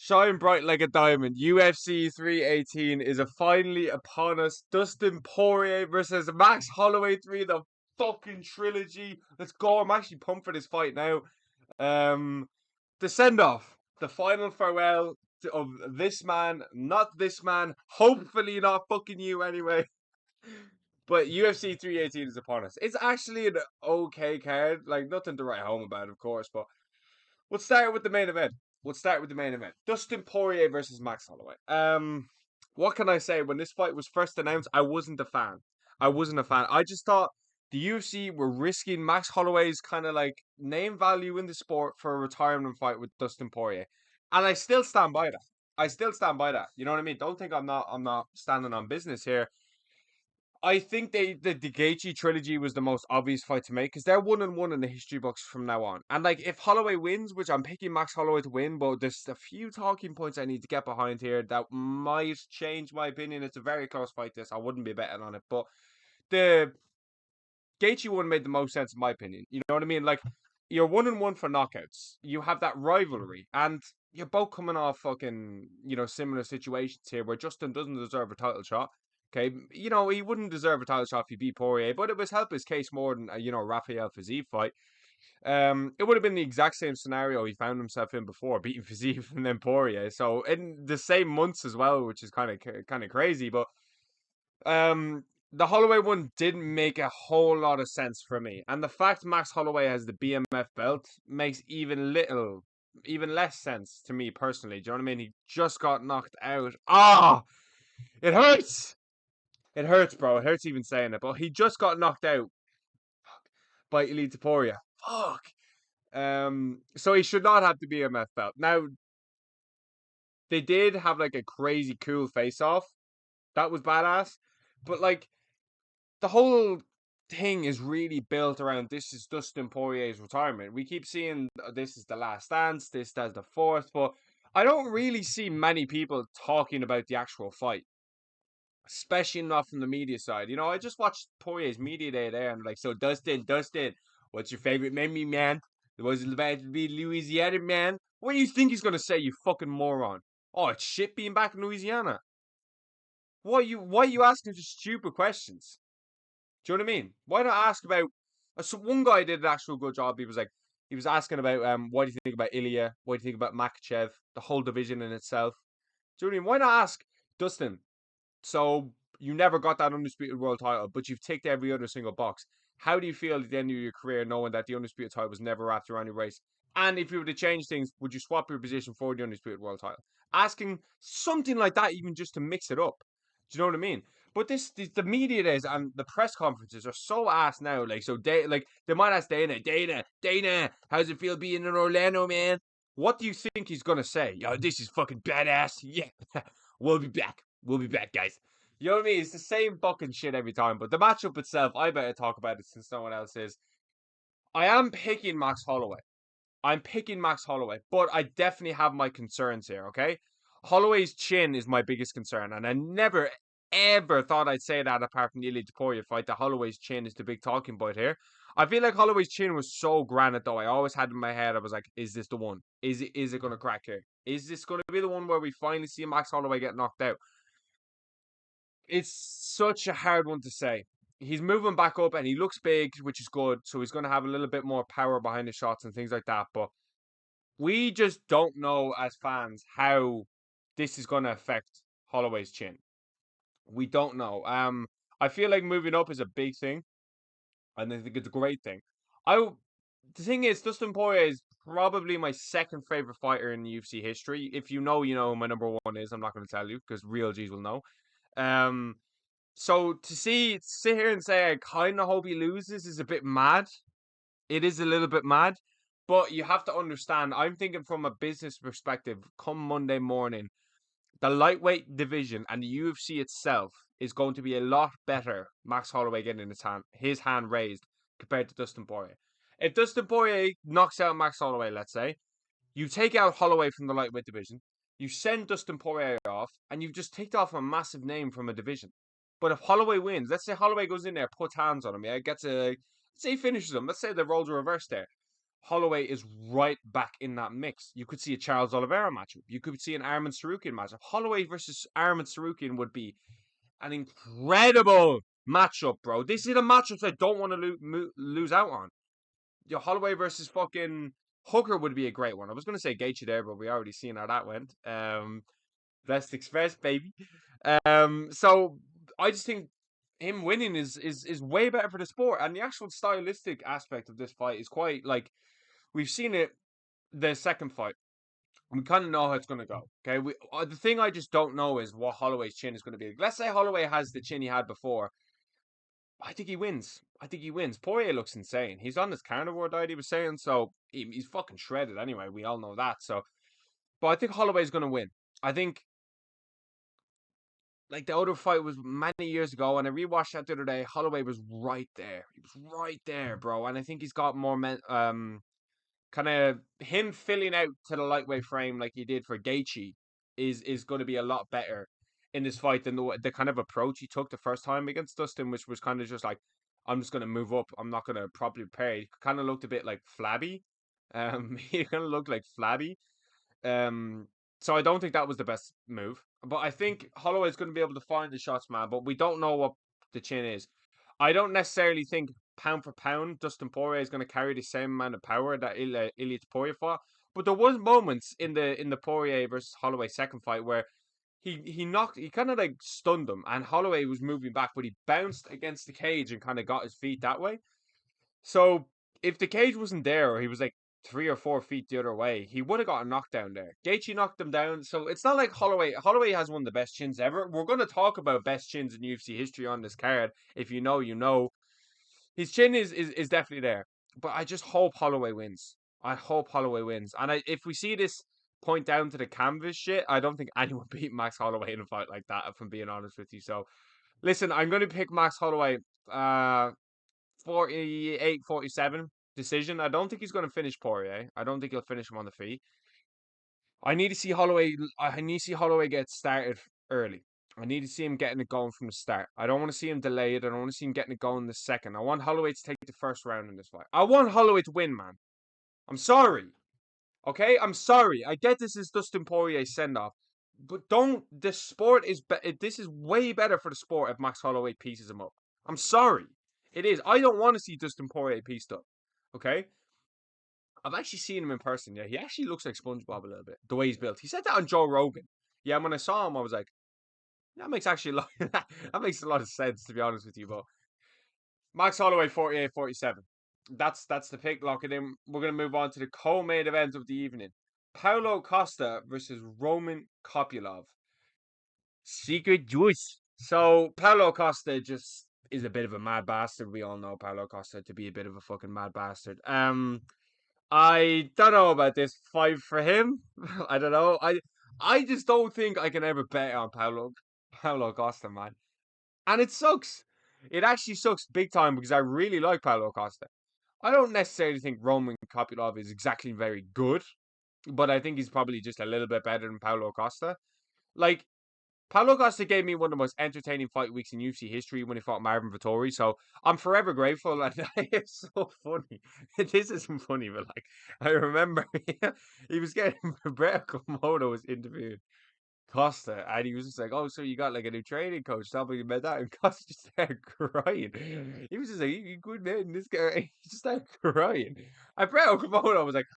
Shine bright like a diamond. UFC 318 is finally upon us. Dustin Poirier versus Max Holloway 3, the fucking trilogy. Let's go. I'm actually pumped for this fight now. Um, the send off, the final farewell of this man, not this man. Hopefully, not fucking you anyway. But UFC 318 is upon us. It's actually an okay card. Like, nothing to write home about, of course, but we'll start with the main event. Dustin Poirier versus Max Holloway. What can I say? When this fight was first announced, I wasn't a fan. I just thought the UFC were risking Max Holloway's kind of like name value in the sport for a retirement fight with Dustin Poirier, and I still stand by that. You know what I mean? Don't think I'm not standing on business here. I think the Gaethje trilogy was the most obvious fight to make because they're 1-1 in the history books from now on. And like if Holloway wins, which I'm picking Max Holloway to win, but there's a few talking points I need to get behind here that might change my opinion. It's a very close fight. This I wouldn't be betting on it, but the Gaethje one made the most sense in my opinion. You know what I mean? Like you're 1-1 for knockouts. You have that rivalry, and you're both coming off fucking similar situations here where Justin doesn't deserve a title shot. Okay, he wouldn't deserve a title shot if he beat Poirier, but it was help his case more than a Rafael Fiziev fight. It would have been the exact same scenario he found himself in before, beating Fiziev and then Poirier. So in the same months as well, which is kind of crazy. But the Holloway one didn't make a whole lot of sense for me, and the fact Max Holloway has the BMF belt makes even less sense to me personally. Do you know what I mean? He just got knocked out. It hurts. It hurts, bro. It hurts even saying it. But he just got knocked out by Elite Taporia. Fuck. So he should not have the BMF belt. Now, they did have like a crazy cool face off. That was badass. But like the whole thing is really built around this is Dustin Poirier's retirement. We keep seeing this is the last dance, this that's the fourth, but I don't really see many people talking about the actual fight, especially not from the media side. I just watched Poirier's media day there, and like, so Dustin, what's your favorite memory, man? Was it about to be Louisiana, man? What do you think he's gonna say, you fucking moron? Oh, it's shit being back in Louisiana. Why are you asking such stupid questions? Do you know what I mean? Why not ask about? So one guy did an actual good job. He was asking about what do you think about Ilya? What do you think about Makachev? The whole division in itself. Do you know what I mean? Why not ask Dustin? So you never got that undisputed world title, but you've ticked every other single box. How do you feel at the end of your career knowing that the undisputed title was never after any race? And if you were to change things, would you swap your position for the undisputed world title? Asking something like that, even just to mix it up. Do you know what I mean? But the media days and the press conferences are so ass now. Like, so they might ask Dana, how's it feel being in Orlando, man? What do you think he's gonna say? Yo, this is fucking badass. Yeah, we'll be back. We'll be back, guys. You know what I mean? It's the same fucking shit every time. But the matchup itself, I better talk about it since no one else is. I am picking Max Holloway. But I definitely have my concerns here, okay? Holloway's chin is my biggest concern, and I never ever thought I'd say that apart from the Ilya Poirier fight, that Holloway's chin is the big talking point here. I feel like Holloway's chin was so granite though. I always had in my head, I was like, is this the one? Is it gonna crack here? Is this gonna be the one where we finally see Max Holloway get knocked out? It's such a hard one to say. He's moving back up and he looks big, which is good. So he's going to have a little bit more power behind the shots and things like that. But we just don't know as fans how this is going to affect Holloway's chin. We don't know. I feel like moving up is a big thing, and I think it's a great thing. The thing is, Dustin Poirier is probably my second favorite fighter in UFC history. If you know who my number one is. I'm not going to tell you because real G's will know. Um, So to sit here and say I kind of hope he loses is a bit mad. It is a little bit mad, but you have to understand. I'm thinking from a business perspective. Come Monday morning, the lightweight division and the UFC itself is going to be a lot better. Max Holloway getting his hand raised compared to Dustin Poirier. If Dustin Poirier knocks out Max Holloway, let's say, you take out Holloway from the lightweight division, you send Dustin Poirier off, and you've just ticked off a massive name from a division. But if Holloway wins, let's say Holloway goes in there, puts hands on him, yeah, let's say he finishes him. Let's say the roles are reversed there. Holloway is right back in that mix. You could see a Charles Oliveira matchup. You could see an Arman Sarukian matchup. Holloway versus Arman Sarukian would be an incredible matchup, bro. This is a matchup I don't want to lose out on. Holloway versus fucking Hooker would be a great one. I was going to say Gaethje there, but we already seen how that went. Best Express, baby. So I just think him winning is way better for the sport, and the actual stylistic aspect of this fight is quite like we've seen it. The second fight, we kind of know how it's going to go. Okay, the thing I just don't know is what Holloway's chin is going to be. Let's say Holloway has the chin he had before. I think he wins. I think he wins. Poirier looks insane. He's on this carnivore diet he was saying, so he's fucking shredded anyway. We all know that. So, but I think Holloway's going to win. I think like the other fight was many years ago, and I rewatched that the other day. Holloway was right there. He was right there, bro. And I think he's got more kind of him filling out to the lightweight frame like he did for Gaethje is going to be a lot better in this fight than the kind of approach he took the first time against Dustin, which was kind of just like, I'm just going to move up. I'm not going to properly prepare. He kind of looked a bit like flabby. He kind of looked like flabby. Um, so I don't think that was the best move. But I think Holloway's going to be able to find the shots, man. But we don't know what the chin is. I don't necessarily think pound for pound Dustin Poirier is going to carry the same amount of power that Ilya Poirier fought. But there was moments in the Poirier versus Holloway second fight where he kind of like stunned him, and Holloway was moving back, but he bounced against the cage and kind of got his feet that way. So if the cage wasn't there, or he was like 3 or 4 feet the other way, he would have got a knockdown there. Gaethje knocked him down, so it's not like Holloway. Holloway has one of the best chins ever. We're going to talk about best chins in UFC history on this card. If you know, you know. His chin is definitely there, but I just hope Holloway wins. I hope Holloway wins, and if we see this point down to the canvas shit, I don't think anyone beat Max Holloway in a fight like that. If I'm being honest with you, so listen, I'm going to pick Max Holloway. 48-47 decision. I don't think he's going to finish Poirier. I don't think he'll finish him on the feet. I need to see Holloway. I need to see Holloway get started early. I need to see him getting it going from the start. I don't want to see him delayed. I don't want to see him getting it going in the second. I want Holloway to take the first round in this fight. I want Holloway to win, man. I'm sorry. Okay, I'm sorry. I get this is Dustin Poirier's send off, but don't. The sport is. This is way better for the sport if Max Holloway pieces him up. I'm sorry. It is. I don't want to see Dustin Poirier pieced up. Okay? I've actually seen him in person. Yeah, he actually looks like SpongeBob a little bit. The way he's built. He said that on Joe Rogan. Yeah, and when I saw him, I was like, that makes actually a lot. That makes a lot of sense, to be honest with you. But Max Holloway 48-47. That's the pick. Lock it in. We're gonna move on to the co-main event of the evening. Paulo Costa versus Roman Kopylov. Secret juice. So Paulo Costa just is a bit of a mad bastard. We all know Paulo Costa to be a bit of a fucking mad bastard. I don't know about this fight for him. I don't know. I just don't think I can ever bet on Paulo Costa, man. And it sucks. It actually sucks big time because I really like Paulo Costa. I don't necessarily think Roman Kopylov is exactly very good, but I think he's probably just a little bit better than Paulo Costa. Like Paulo Costa gave me one of the most entertaining fight weeks in UFC history when he fought Marvin Vettori. So I'm forever grateful. And it's so funny. This isn't funny, but like I remember he was getting Brett Komodo was interviewed Costa, and he was just like, "Oh, so you got like a new training coach? Tell me about that." And Costa just started crying. He was just like, "You good man?" This guy, he just started crying. And Brett Komodo was like,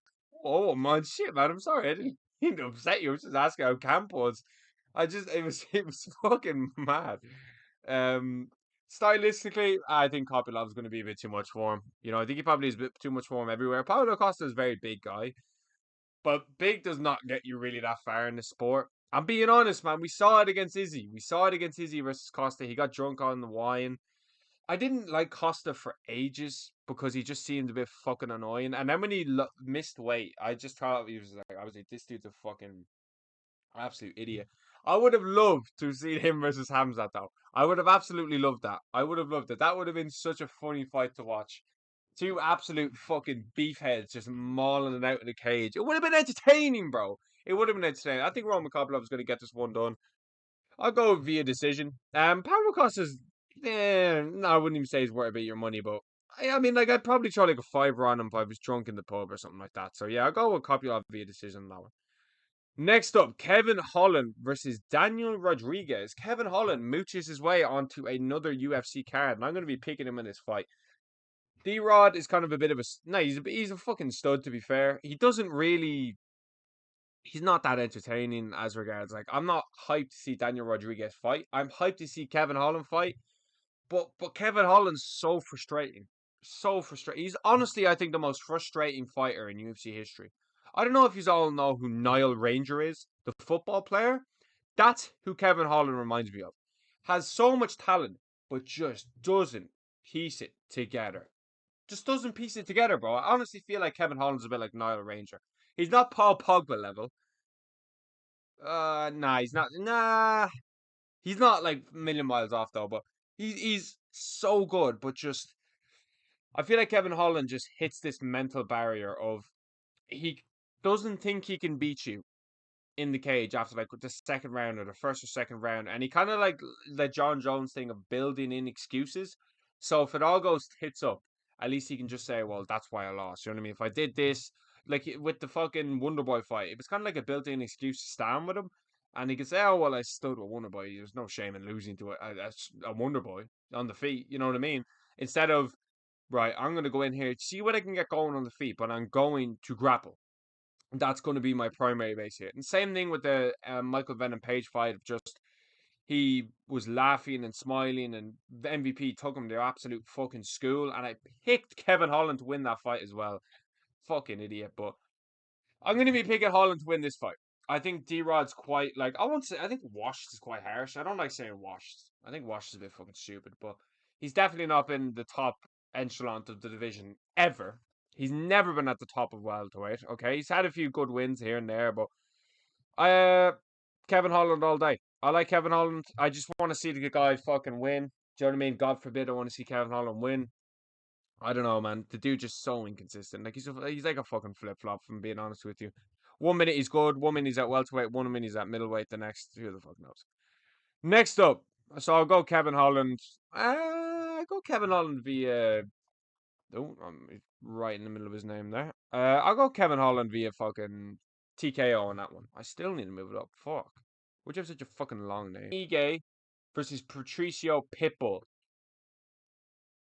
"Oh man, shit, man, I'm sorry, I didn't mean to upset you. I was just asking how camp was." It was fucking mad. Um, stylistically, I think Kopilov's going to be a bit too much for him. You know, I think he probably is a bit too much for him everywhere. Paulo Costa is a very big guy, but big does not get you really that far in the sport. I'm being honest, man. We saw it against Izzy. We saw it against Izzy versus Costa. He got drunk on the wine. I didn't like Costa for ages because he just seemed a bit fucking annoying. And then when he missed weight, I just thought he was like, I was like, this dude's a fucking absolute idiot. I would have loved to have seen him versus Hamzat though. I would have absolutely loved that. I would have loved it. That would have been such a funny fight to watch. Two absolute fucking beefheads just mauling it out in the cage. It would have been entertaining, bro. It would have been entertaining. I think Roman Kopylov is going to get this one done. I'll go via decision. Pablo Costa's, no, I wouldn't even say he's worth a bit of your money, but I mean, like, I'd probably throw like a fiver on him if I was drunk in the pub or something like that. So yeah, I'll go with Kopylov via decision on that one. Next up, Kevin Holland versus Daniel Rodriguez. Kevin Holland mooches his way onto another UFC card, and I'm going to be picking him in this fight. D-Rod is kind of a bit of a no. He's a fucking stud, to be fair. He doesn't really. He's not that entertaining as regards. Like, I'm not hyped to see Daniel Rodriguez fight. I'm hyped to see Kevin Holland fight. But Kevin Holland's so frustrating. So frustrating. He's honestly, I think, the most frustrating fighter in UFC history. I don't know if you all know who Niall Ranger is, the football player. That's who Kevin Holland reminds me of. Has so much talent, but just doesn't piece it together. Just doesn't piece it together, bro. I honestly feel like Kevin Holland's a bit like Niall Ranger. He's not Paul Pogba level. Nah, he's not. Nah, he's not like a million miles off though. But he's so good, but just I feel like Kevin Holland just hits this mental barrier of he doesn't think he can beat you in the cage after like the second round or the first or second round, and he kind of like the John Jones thing of building in excuses. So if it all goes tits up, at least he can just say, "Well, that's why I lost." You know what I mean? If I did this, like with the fucking Wonderboy fight, it was kind of like a built-in excuse to stand with him, and he could say, "Oh well, I stood with Wonderboy. There's no shame in losing to a Wonderboy on the feet." You know what I mean? Instead of right, I'm going to go in here, see what I can get going on the feet, but I'm going to grapple. That's going to be my primary base here. And same thing with the Michael Venom Page fight. Just he was laughing and smiling, and the MVP took him to absolute fucking school. And I picked Kevin Holland to win that fight as well. Fucking idiot, but I'm going to be picking Holland to win this fight. I think D-Rod's quite like I won't say. I think washed is quite harsh. I don't like saying washed. I think washed is a bit fucking stupid, but he's definitely not been the top echelon of the division ever. He's never been at the top of welterweight. Okay, he's had a few good wins here and there, but uh, Kevin Holland all day. I like Kevin Holland. I just want to see the guy fucking win. Do you know what I mean? God forbid I want to see Kevin Holland win. I don't know, man. The dude just so inconsistent. Like he's like a fucking flip flop. From being honest with you, 1 minute he's good, 1 minute he's at welterweight, 1 minute he's at middleweight. The next, who the fuck knows? Next up, so I'll go Kevin Holland. I go Kevin Holland via. Oh, I'm right in the middle of his name there. I'll go Kevin Holland via fucking TKO on that one. I still need to move it up. Fuck. Would you have such a fucking long name? Ige versus Patricio Pitbull.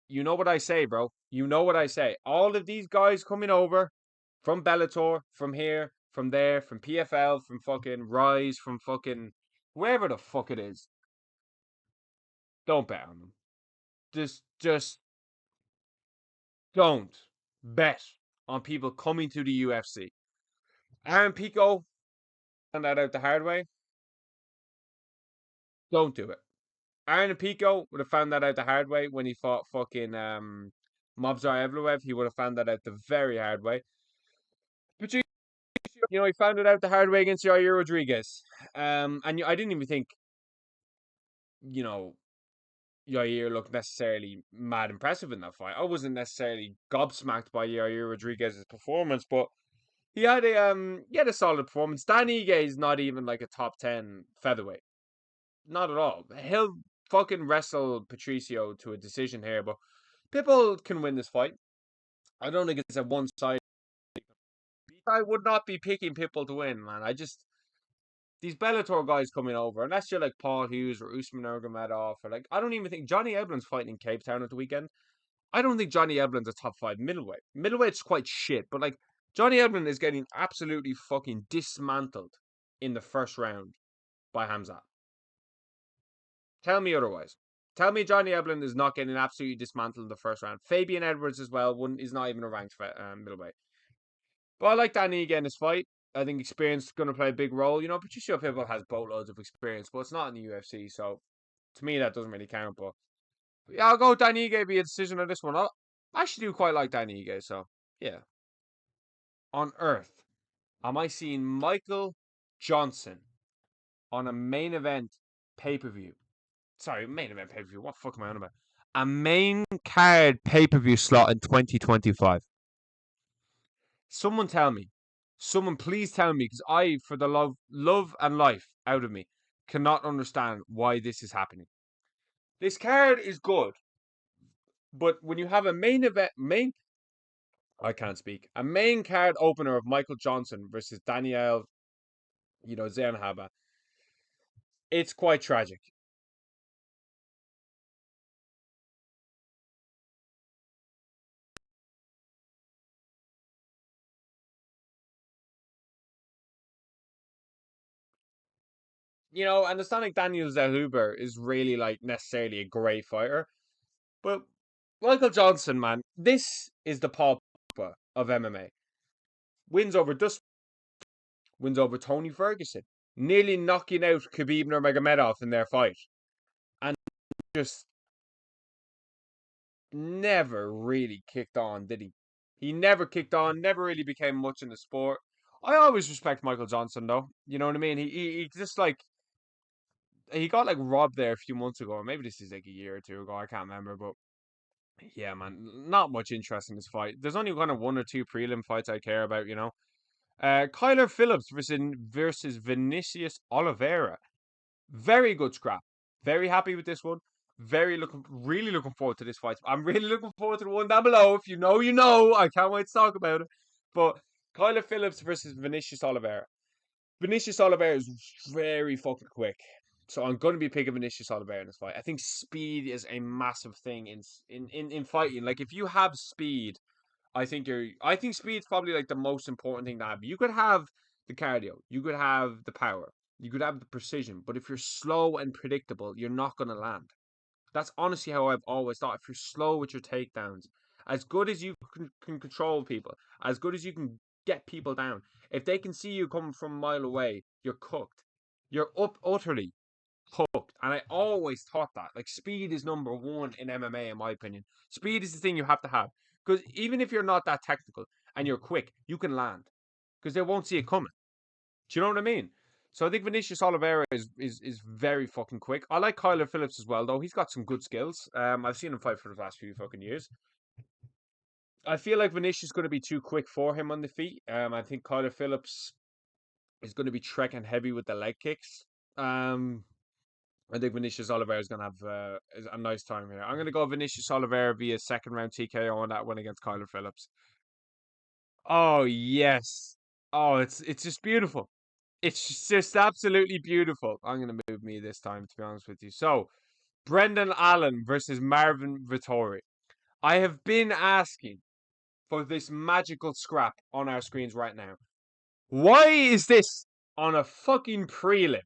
You know what I say, bro. You know what I say. All of these guys coming over from Bellator, from here, from there, from PFL, from fucking Rise, from fucking wherever the fuck it is. Don't bet on them. Just don't bet on people coming to the UFC. Aaron Pico found that out the hard way. Don't do it. Aaron Pico would have found that out the hard way when he fought fucking Movsar Evloev. He would have found that out the very hard way. But he found it out the hard way against Yair Rodriguez. And I didn't even think, you know, Yair looked necessarily mad impressive in that fight. I wasn't necessarily gobsmacked by Yair Rodriguez's performance, but he had a solid performance. Dan Ige is not even like a top 10 featherweight. Not at all. He'll fucking wrestle Patricio to a decision here, but Pitbull can win this fight. I don't think it's a one side. I would not be picking Pitbull to win, man. These Bellator guys coming over, unless you're like Paul Hughes or Usman Nurmagomedov, or like I don't even think Johnny Eblen's fighting in Cape Town at the weekend. I don't think Johnny Eblen's a top 5 middleweight. Middleweight's quite shit, but like Johnny Eblen is getting absolutely fucking dismantled in the first round by Hamzat. Tell me otherwise. Tell me Johnny Eblen is not getting absolutely dismantled in the first round. Fabian Edwards as well is not even a ranked middleweight. But I like Danny again this fight. I think experience is going to play a big role. Patricio Pitbull has boatloads of experience, but it's not in the UFC, so to me that doesn't really count. But yeah, I'll go Danny Ige be a decision on this one. I actually do quite like Danny Ige, so yeah. On Earth, am I seeing Michael Johnson on a main event pay-per-view? Sorry, main event pay-per-view. What the fuck am I on about? A main card pay-per-view slot in 2025. Someone tell me. Someone please tell me, because I, for the love and life out of me, cannot understand why this is happening. This card is good. But when you have a main event, I can't speak, a main card opener of Michael Johnson versus Daniel, Zernhaber, it's quite tragic. And it's not like Daniel Zellhuber is really like necessarily a great fighter, but Michael Johnson, man, this is the Paul Pogba of MMA. Wins over Dustin, wins over Tony Ferguson, nearly knocking out Khabib Nurmagomedov in their fight, and just never really kicked on, did he? He never kicked on, never really became much in the sport. I always respect Michael Johnson, though. You know what I mean? He just like he got like robbed there a few months ago, or maybe this is like a year or two ago. I can't remember, but yeah, man, not much interest in this fight. There's only kind of one or two prelim fights I care about, you know. Kyler Phillips versus Vinicius Oliveira. Very good scrap. Very happy with this one. Really looking forward to this fight. I'm really looking forward to the one down below. If you know, you know. I can't wait to talk about it. But Kyler Phillips versus Vinicius Oliveira. Vinicius Oliveira is very fucking quick. So I'm going to be picking Vinicius Oliveira in this fight. I think speed is a massive thing in fighting. Like if you have speed, I think speed's probably like the most important thing to have. You could have the cardio, you could have the power, you could have the precision, but if you're slow and predictable, you're not going to land. That's honestly how I've always thought. If you're slow with your takedowns, as good as you can control people, as good as you can get people down, if they can see you coming from a mile away, you're cooked. You're utterly cooked. And I always thought that. Like, speed is number one in MMA, in my opinion. Speed is the thing you have to have. Because even if you're not that technical and you're quick, you can land. Because they won't see it coming. Do you know what I mean? So I think Vinicius Oliveira is very fucking quick. I like Kyler Phillips as well, though. He's got some good skills. I've seen him fight for the last few fucking years. I feel like Vinicius is going to be too quick for him on the feet. I think Kyler Phillips is going to be trekking heavy with the leg kicks. Um, I think Vinicius Oliveira is going to have a nice time here. I'm going to go Vinicius Oliveira via second round TKO on that one against Kyler Phillips. Oh yes. Oh, it's just beautiful. It's just absolutely beautiful. I'm going to move me this time, to be honest with you. So, Brendan Allen versus Marvin Vittori. I have been asking for this magical scrap on our screens right now. Why is this on a fucking prelim?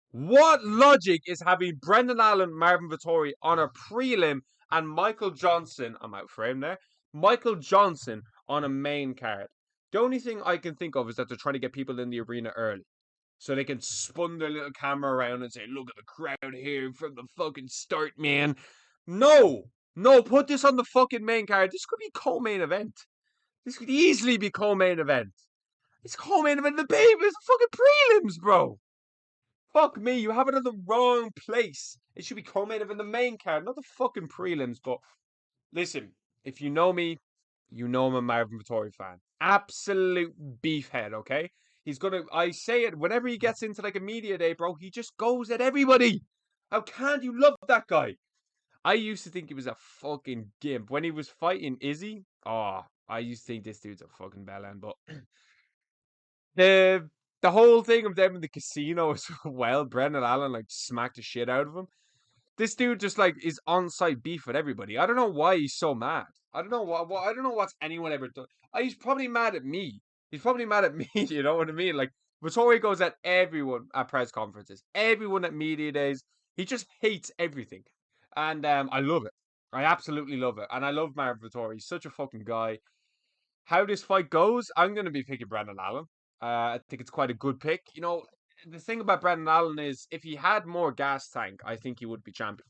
What logic is having Brendan Allen, Marvin Vittori on a prelim and Michael Johnson, I'm out frame there, Michael Johnson on a main card? The only thing I can think of is that they're trying to get people in the arena early. So they can spun their little camera around and say, look at the crowd here from the fucking start, man. No! No, put this on the fucking main card. This could be co-main event. This could easily be co-main event. It's co-main event. The baby is fucking prelims, bro. Fuck me, you have it in the wrong place. It should be co-main event, the main card, not the fucking prelims. But listen, if you know me, you know I'm a Marvin Vittori fan. Absolute beefhead, okay? I say it whenever he gets into like a media day, bro, he just goes at everybody. How can't you love that guy? I used to think he was a fucking gimp. When he was fighting Izzy, oh, I used to think this dude's a fucking bellend. But the the whole thing of them in the casino as well, Brendan Allen like smacked the shit out of him. This dude just like is on site beef with everybody. I don't know why he's so mad. I don't know what I don't know what's anyone ever done. He's probably mad at me. He's probably mad at me. You know what I mean? Like Vittori goes at everyone at press conferences, everyone at media days. He just hates everything, and I love it. I absolutely love it, and I love Marvin Vittori. He's such a fucking guy. How this fight goes, I'm going to be picking Brandon Allen. I think it's quite a good pick. You know, the thing about Brandon Allen is if he had more gas tank, I think he would be champion.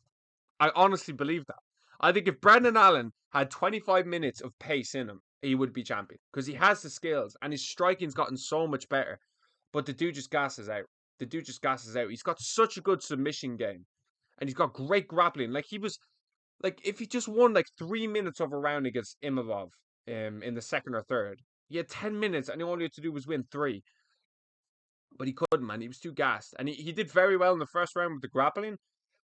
I honestly believe that. I think if Brandon Allen had 25 minutes of pace in him, he would be champion because he has the skills and his striking's gotten so much better. But the dude just gasses out. The dude just gasses out. He's got such a good submission game and he's got great grappling. Like he was like if he just won like 3 minutes of a round against Imavov in the second or third, he had 10 minutes and all he had to do was win three. But he couldn't, man. He was too gassed. And he did very well in the first round with the grappling.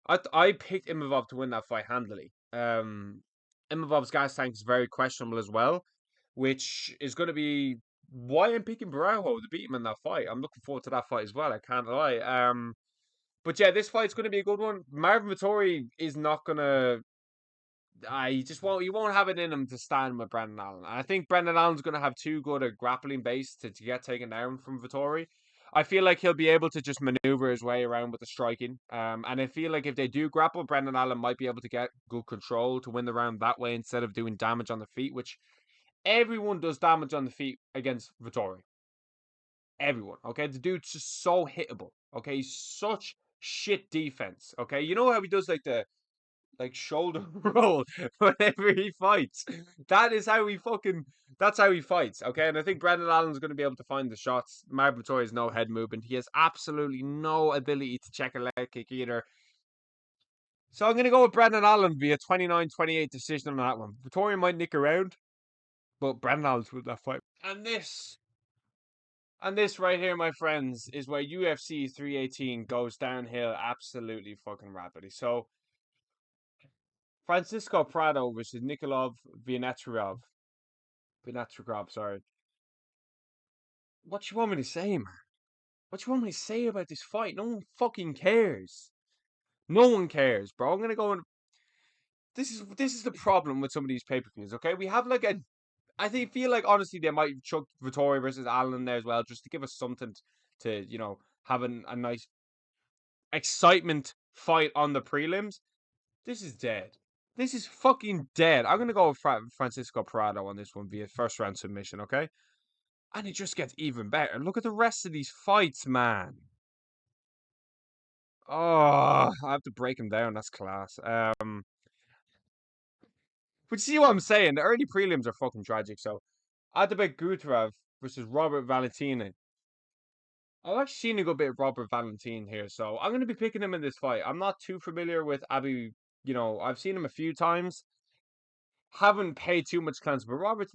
I picked Imavov to win that fight handily. Um, Imavov's gas tank is very questionable as well, which is going to be why I'm picking Barao to beat him in that fight. I'm looking forward to that fight as well. I can't lie. But yeah, this fight's going to be a good one. Marvin Vittori is not going to. He just won't. He won't have it in him to stand with Brendan Allen. And I think Brendan Allen's going to have too good a grappling base to get taken down from Vittori. I feel like he'll be able to just maneuver his way around with the striking. And I feel like if they do grapple, Brendan Allen might be able to get good control to win the round that way instead of doing damage on the feet, which everyone does damage on the feet against Vittori. Everyone. Okay, the dude's just so hittable. Okay, he's such shit defense. Okay, you know how he does like shoulder roll whenever he fights. That is how he fucking. That's how he fights. Okay, and I think Brendan Allen's going to be able to find the shots. Marvin Vittori has no head movement. He has absolutely no ability to check a leg kick either. So I'm going to go with Brendan Allen via 29-28 decision on that one. Vittori might nick around, but Brendan Allen's with that fight. And this right here, my friends, is where UFC 318 goes downhill absolutely fucking rapidly. So Francisco Prado versus Nikolov Vianatrov. Vianatrov, sorry. What you want me to say, man? What you want me to say about this fight? No one fucking cares. No one cares, bro. I'm gonna go and this is the problem with some of these pay-per-views, okay? We have like a I think feel like honestly they might chuck Vittori versus Allen in there as well, just to give us something to, have a nice excitement fight on the prelims. This is dead. This is fucking dead. I'm gonna go with Francisco Prado on this one via first round submission, okay? And it just gets even better. Look at the rest of these fights, man. Oh, I have to break them down. That's class. But you see what I'm saying? The early prelims are fucking tragic. So, Adebek Gutrev versus Robert Valentini. I've actually seen a good bit of Robert Valentine here, so I'm going to be picking him in this fight. I'm not too familiar with Abu. I've seen him a few times. Haven't paid too much attention, but Robert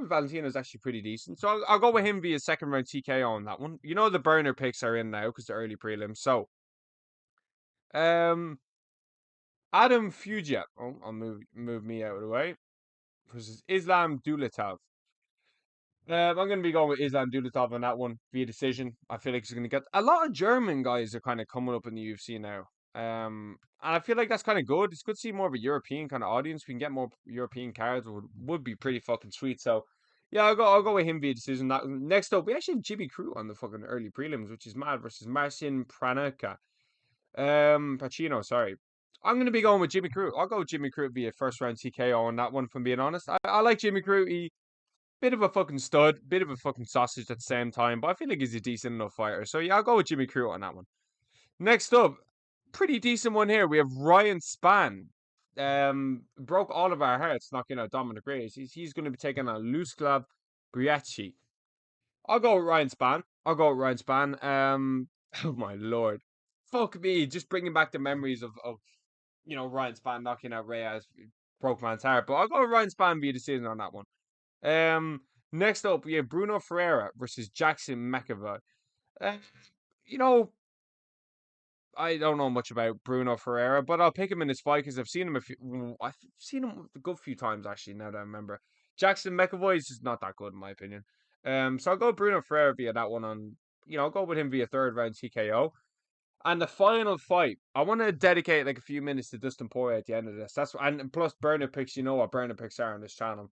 Valentino is actually pretty decent. So I'll go with him via second round TKO on that one. The burner picks are in now because the early prelims. So, um, Adam Fugia. Oh, I'll move me out of the way. Versus Islam Dulatov. I'm going to be going with Islam Dulatov on that one via decision. I feel like he's going to get a lot of German guys are kind of coming up in the UFC now. And I feel like that's kind of good. It's good to see more of a European kind of audience. We can get more European cards. Would be pretty fucking sweet. So, yeah, I'll go with him via decision. That next up, we actually have Jimmy Crute on the fucking early prelims, which is mad versus Marcin Pranaka. Pacino, sorry. I'm going to be going with Jimmy Crute. I'll go with Jimmy Crute via first round TKO on that one. If I'm being honest, I like Jimmy Crute. Bit of a fucking stud, bit of a fucking sausage at the same time, but I feel like he's a decent enough fighter. So yeah, I'll go with Jimmy Crute on that one. Next up, pretty decent one here. We have Ryan Spann. Broke all of our hearts knocking out Dominic Reyes. He's going to be taking on Luslav Briachi. I'll go with Ryan Spann. Oh my lord, fuck me, just bringing back the memories of Ryan Spann knocking out Reyes, broke man's heart. But I'll go with Ryan Spann via decision on that one. Next up, we have Bruno Ferreira versus Jackson McAvoy. Uh, you know, I don't know much about Bruno Ferreira, but I'll pick him in this fight because I've seen him I've seen him a good few times actually. Now that I remember, Jackson McAvoy is just not that good in my opinion. So I'll go Bruno Ferreira via that one on. I'll go with him via third round TKO. And the final fight, I want to dedicate like a few minutes to Dustin Poirier at the end of this. And plus burner picks. You know what burner picks are on this channel.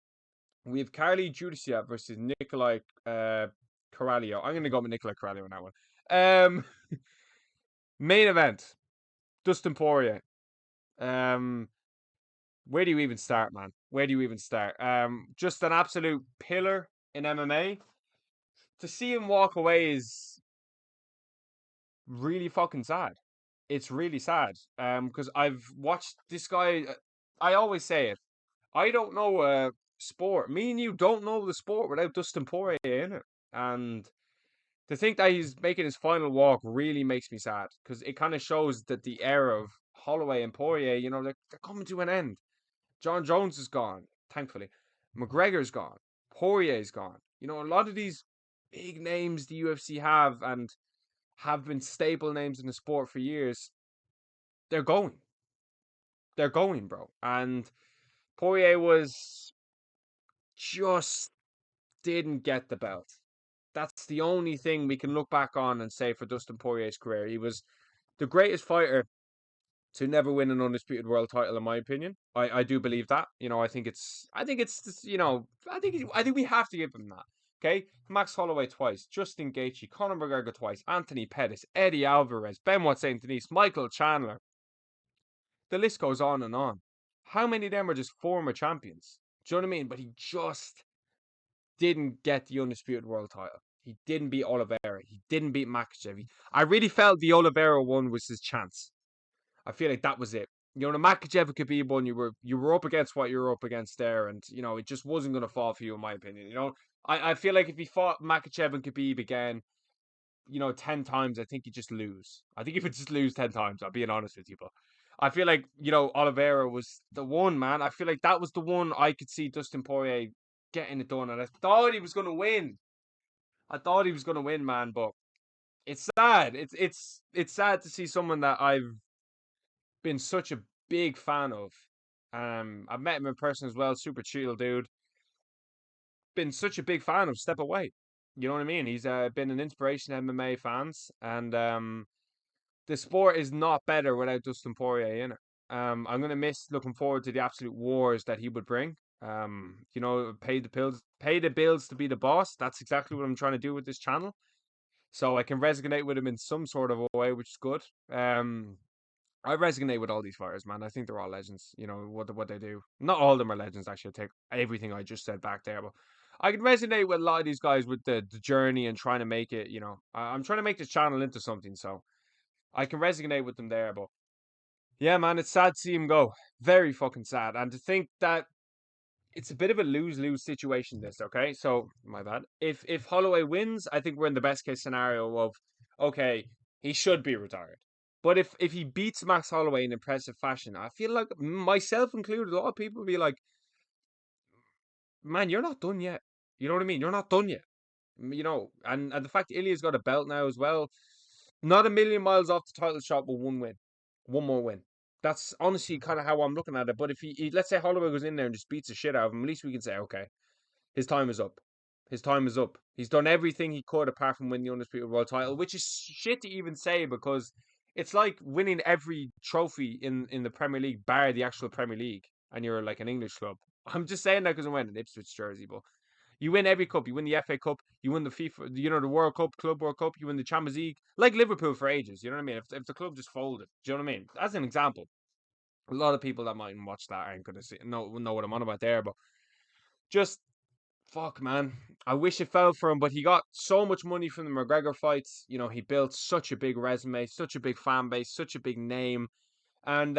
We have Carly Judicia versus Nikolai Corralio. I'm going to go with Nikolai Corralio on that one. Um, Main event, Dustin Poirier. Um, where do you even start, man? Where do you even start? Just an absolute pillar in MMA. To see him walk away is really fucking sad. It's really sad. Because I've watched this guy. I always say it. I don't know sport. Me and you don't know the sport without Dustin Poirier in it. And to think that he's making his final walk really makes me sad because it kind of shows that the era of Holloway and Poirier, they're coming to an end. John Jones is gone, thankfully. McGregor's gone. Poirier's gone. A lot of these big names the UFC have and have been staple names in the sport for years, they're going. they're going, bro. And Poirier was just didn't get the belt. That's the only thing we can look back on and say for Dustin Poirier's career. He was the greatest fighter to never win an undisputed world title, in my opinion. I do believe that. I think we have to give him that. Okay, Max Holloway twice, Justin Gaethje, Conor McGregor twice, Anthony Pettis, Eddie Alvarez, Benoit Saint Denis, Michael Chandler. The list goes on and on. How many of them are just former champions? Do you know what I mean? But he just didn't get the undisputed world title. He didn't beat Oliveira. He didn't beat Makachev. I really felt the Oliveira one was his chance. I feel like that was it. You know, the Makachev could be one. You were up against what you were up against there, and it just wasn't going to fall for you, in my opinion. I feel like if he fought Makachev and Khabib again, 10 times, I think he'd just lose. I think he would just lose 10 times. I'm being honest with you, but I feel like Oliveira was the one, man. I feel like that was the one I could see Dustin Poirier getting it done, and I thought he was going to win. I thought he was going to win, man, but it's sad. It's sad to see someone that I've been such a big fan of. I've met him in person as well. Super chill dude. Been such a big fan of step away. You know what I mean? He's been an inspiration to MMA fans, and the sport is not better without Dustin Poirier in it. I'm gonna miss looking forward to the absolute wars that he would bring. Pay the bills to be the boss. That's exactly what I'm trying to do with this channel. So I can resonate with him in some sort of a way, which is good. I resonate with all these fighters, man. I think they're all legends. You know what they do. Not all of them are legends. Actually, I take everything I just said back there, but I can resonate with a lot of these guys with the journey and trying to make it. I'm trying to make this channel into something, so I can resonate with them there. But yeah, man, it's sad to see him go. Very fucking sad, and to think that it's a bit of a lose-lose situation. This, okay? So my bad. If Holloway wins, I think we're in the best case scenario of okay, he should be retired. But if he beats Max Holloway in impressive fashion, I feel like myself included, a lot of people be like, "Man, you're not done yet." You know what I mean? You're not done yet. And the fact Ilya's got a belt now as well, not a million miles off the title shot with one win, one more win. That's honestly kind of how I'm looking at it. But if let's say Holloway goes in there and just beats the shit out of him, at least we can say, okay, his time is up. His time is up. He's done everything he could apart from win the undisputed world title, which is shit to even say because it's like winning every trophy in the Premier League, bar the actual Premier League, and you're like an English club. I'm just saying that because I'm wearing an Ipswich jersey, but you win every cup. You win the FA Cup. You win the FIFA, the World Cup, Club World Cup. You win the Champions League, like Liverpool for ages. You know what I mean? If the club just folded, do you know what I mean? As an example, a lot of people that mightn't watch that aren't gonna know what I'm on about there, but just fuck, man. I wish it fell for him, but he got so much money from the McGregor fights. He built such a big resume, such a big fan base, such a big name, and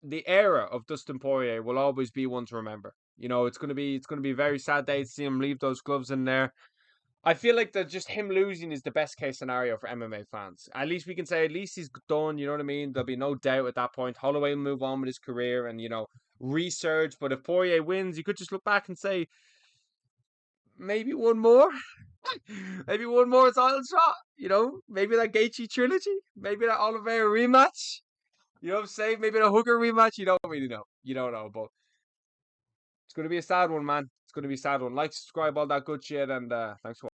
the era of Dustin Poirier will always be one to remember. It's gonna be a very sad day to see him leave those gloves in there. I feel like that just him losing is the best case scenario for MMA fans. At least we can say at least he's done. You know what I mean? There'll be no doubt at that point. Holloway will move on with his career and research. But if Poirier wins, you could just look back and say maybe one more, maybe one more title shot. Maybe that Gaethje trilogy, maybe that Oliveira rematch. You know what I'm saying? Maybe the Hooker rematch. You don't really know. You don't know, but it's going to be a sad one, man. It's going to be a sad one. Like, subscribe, all that good shit, and thanks for watching.